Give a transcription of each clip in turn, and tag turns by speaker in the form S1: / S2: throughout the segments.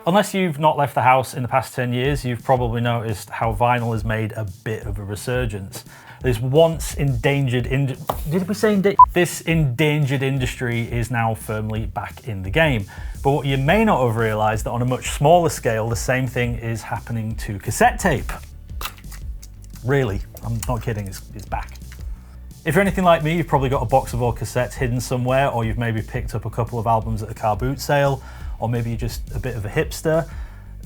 S1: Unless you've not left the house in the past 10 years, you've probably noticed how vinyl has made a bit of a resurgence. This once endangered This endangered industry is now firmly back in the game. But what you may not have realized that on a much smaller scale, the same thing is happening to cassette tape. Really, I'm not kidding, it's back. If you're anything like me, you've probably got a box of old cassettes hidden somewhere, or you've maybe picked up a couple of albums at the car boot sale, or maybe you're just a bit of a hipster.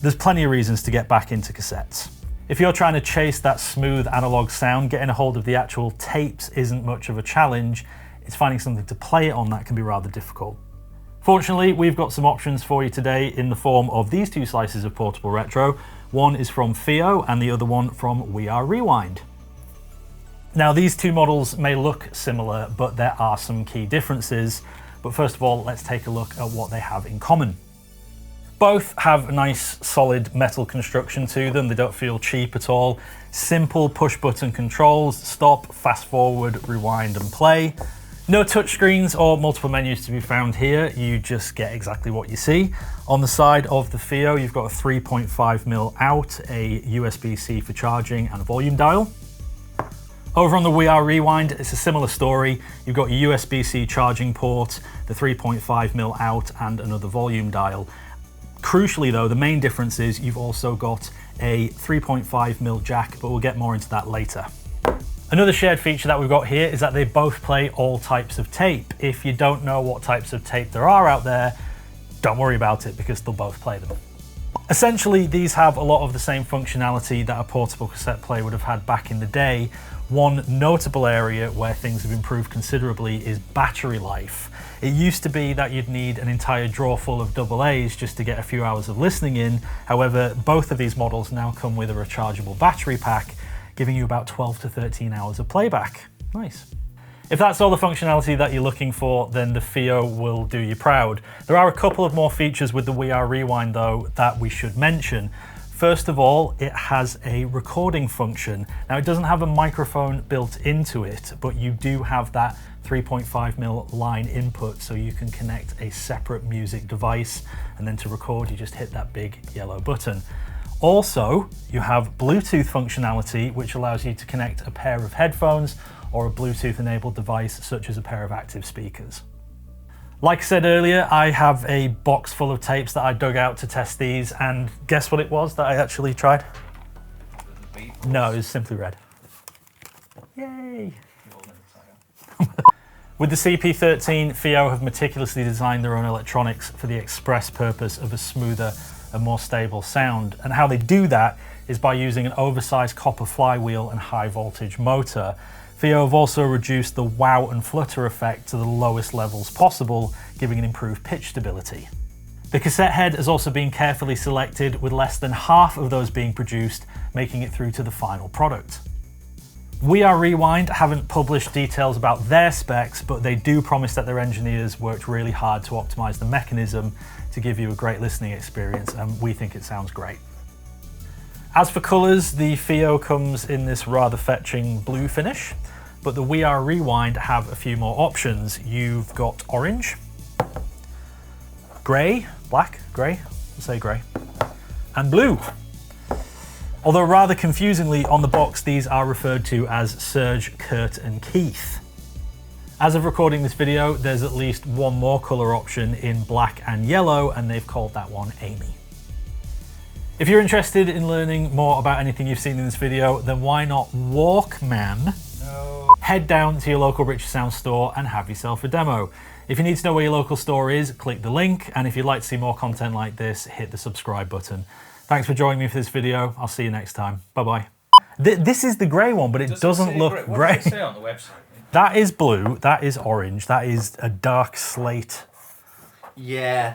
S1: There's plenty of reasons to get back into cassettes. If you're trying to chase that smooth analog sound, getting a hold of the actual tapes isn't much of a challenge. It's finding something to play it on that can be rather difficult. Fortunately, we've got some options for you today in the form of these two slices of portable retro. One is from FiiO and the other one from We Are Rewind. Now, these two models may look similar, but there are some key differences. But first of all, let's take a look at what they have in common. Both have a nice solid metal construction to them. They don't feel cheap at all. Simple push button controls: stop, fast forward, rewind and play. No touchscreens or multiple menus to be found here. You just get exactly what you see. On the side of the FiiO, you've got a 3.5mm out, a USB-C for charging and a volume dial. Over on the We Are Rewind, it's a similar story. You've got your USB-C charging port, the 3.5mm out and another volume dial. Crucially though, the main difference is you've also got a 3.5mm jack, but we'll get more into that later. Another shared feature that we've got here is that they both play all types of tape. If you don't know what types of tape there are out there, don't worry about it because they'll both play them. Essentially, these have a lot of the same functionality that a portable cassette player would have had back in the day. One notable area where things have improved considerably is battery life. It used to be that you'd need an entire drawer full of AA's just to get a few hours of listening in. However, both of these models now come with a rechargeable battery pack, giving you about 12 to 13 hours of playback. Nice. If that's all the functionality that you're looking for, then the FiiO will do you proud. There are a couple of more features with the We Are Rewind though that we should mention. First of all, it has a recording function. Now, it doesn't have a microphone built into it, but you do have that 3.5mm line input, so you can connect a separate music device, and then to record, you just hit that big yellow button. Also, you have Bluetooth functionality, which allows you to connect a pair of headphones or a Bluetooth-enabled device, such as a pair of active speakers. Like I said earlier, I have a box full of tapes that I dug out to test these, and guess what it was that I actually tried? No, it was Simply Red. Yay! With the CP13, FiiO have meticulously designed their own electronics for the express purpose of a smoother and more stable sound. And how they do that is by using an oversized copper flywheel and high voltage motor. FiiO have also reduced the wow and flutter effect to the lowest levels possible, giving an improved pitch stability. The cassette head has also been carefully selected, with less than half of those being produced, making it through to the final product. We Are Rewind haven't published details about their specs, but they do promise that their engineers worked really hard to optimize the mechanism to give you a great listening experience, and we think it sounds great. As for colours, the FiiO comes in this rather fetching blue finish, but the We Are Rewind have a few more options. You've got orange, grey, black, grey, we'll say grey, and blue. Although rather confusingly, on the box these are referred to as Serge, Kurt and Keith. As of recording this video, there's at least one more colour option in black and yellow, and they've called that one Amy. If you're interested in learning more about anything you've seen in this video, then why not Walkman? No. Head down to your local Richard Sound store and have yourself a demo. If you need to know where your local store is, click the link, and if you'd like to see more content like this, hit the subscribe button. Thanks for joining me for this video. I'll see you next time. Bye-bye. This is the grey one, but it doesn't look grey.
S2: What does it say on the website?
S1: That is blue, that is orange, that is a dark slate.
S2: Yeah.